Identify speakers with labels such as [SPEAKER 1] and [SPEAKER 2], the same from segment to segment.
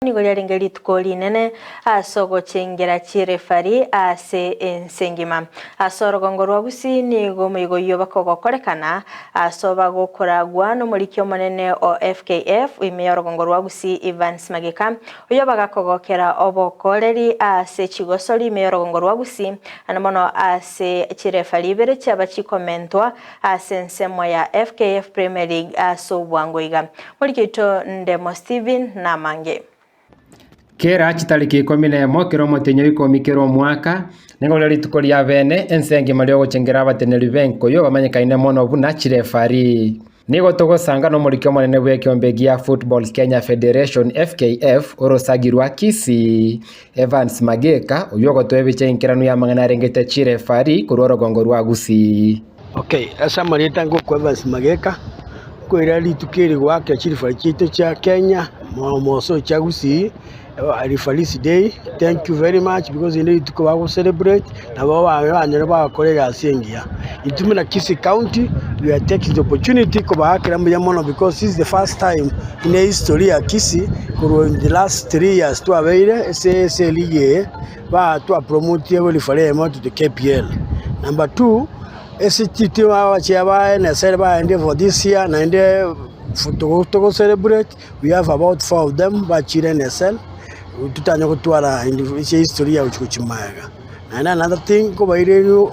[SPEAKER 1] Nigoria ringeri tukoli nene asogo chengera chirefari ase ensengima asorogongo rwa Gusii ni gomuigoyo bakogokorekana asoba gokoragwa no murikyo monene o FKF imeyorogongo rwa Gusii Evans Mageka uyo bagakogokera obokoreri ase chigosori imeyorogongo rwa Gusii anamono ase chirefari bere chabachikomentwa ase nsemo ya FKF Premier League aso bwangoiga murikito Ndemo Steven na Mange
[SPEAKER 2] Kera chitariki 11 kiromo tenyo 10 kiro mwaka nengo lali tukolia bene ensenge malio gochengera bateneri benko yo bamanyikaine mono buna chirefari nigo togosanga no murikyo monene bwe kyombegia Football Kenya Federation FKF orosagirwa Kisii Evans Mageka uyo gotwebiche inkiranu ya mangana rengete chirefari kurorogongo rwa Gusii.
[SPEAKER 3] Okay, asa marita ngo Evans Mageka kwera litukiri gwake chirefari chito cha Kenya moso cha Gusii. Referees Day, thank you very much because you need to go celebrate. Now in Kisii County, we are taking the opportunity because this is the first time in the history of Kisii in the last 3 years to avail SSL League to promote the referee to the KPL. Number 2, SCT and celebrate for this year and to celebrate. We have about 4 of them by children SL. Tutanya kutwara history ya uchukuchimaga and another thing ko bairero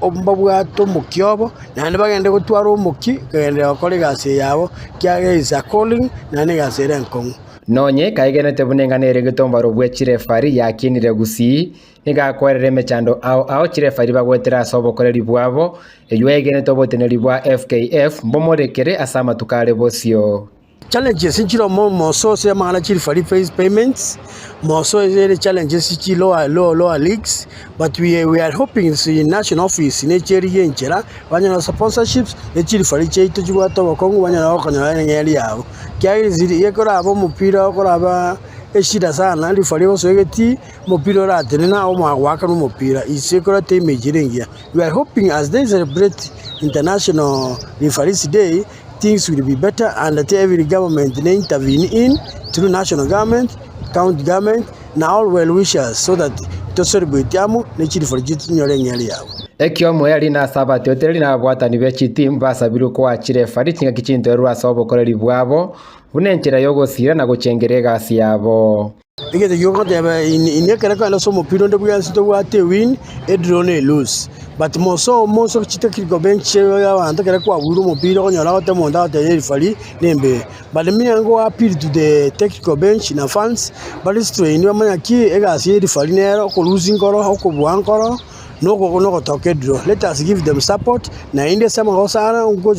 [SPEAKER 3] ombabwa to mukyobo na bagende kutwara umuki kagende bakore gase yabo kyage is a calling na ne gase renkong
[SPEAKER 2] nonye kaigenete bunenganere gitombaro bwe chirefari yakinire Gusii nigakwerere mechando ao chirefari bagwetera sobokoreri bwabo eyegene toboteneri bwa FKF mbomorekere asama tukare bosio.
[SPEAKER 3] Challenges in Moso se mangana chirefari face payments. Moso is challenges in lower leagues, but we are hoping the national office in Nigeria in Chera when sponsorships the chirefari cheito jugato wakongo wanyana wakanya ngeli yao. Kyari ziri yekora abo mupira okora eshida sana rifari bose yegeti mupira ratene na omwaka no mupira isekora team jirengia. We are hoping as they celebrate International Referees Day, things will be better and that every government will intervene in through national government, county government, now all well wishers so that to celebrate yamu nechiri for jitu nyorengeli yao.
[SPEAKER 2] Ekyo mweli na sabati hoteli na bwatani bechi team basabiru kwa chirefari tinga kichinto rwa sobokoreri bwabo bunenchera yogosira na guchengerega gasi yabo.
[SPEAKER 3] Igete yoga tebe inekera kana so mupiro ndo bwansito wate win edrone lose but moso chitakiriko bench y'abantu kera kwa buru mupiro konyora ote monda ote referee nembe but me ngo appeal to the technical bench na fans but it's train bamanya ki egasi referee nero ko losing koro ko bwankoro no toke draw. Let us give them support na inde sama hosana ngo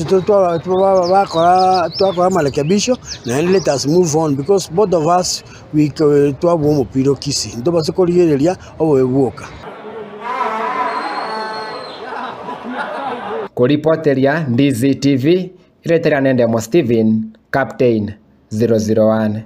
[SPEAKER 3] bakora malekebisho na let us move on because both of us we to abo mupiro Kisii ndo basokoliyereria obo ebuoka
[SPEAKER 2] Kuripoteria Ndizi TV iretera Ndemo Steven Captain 001.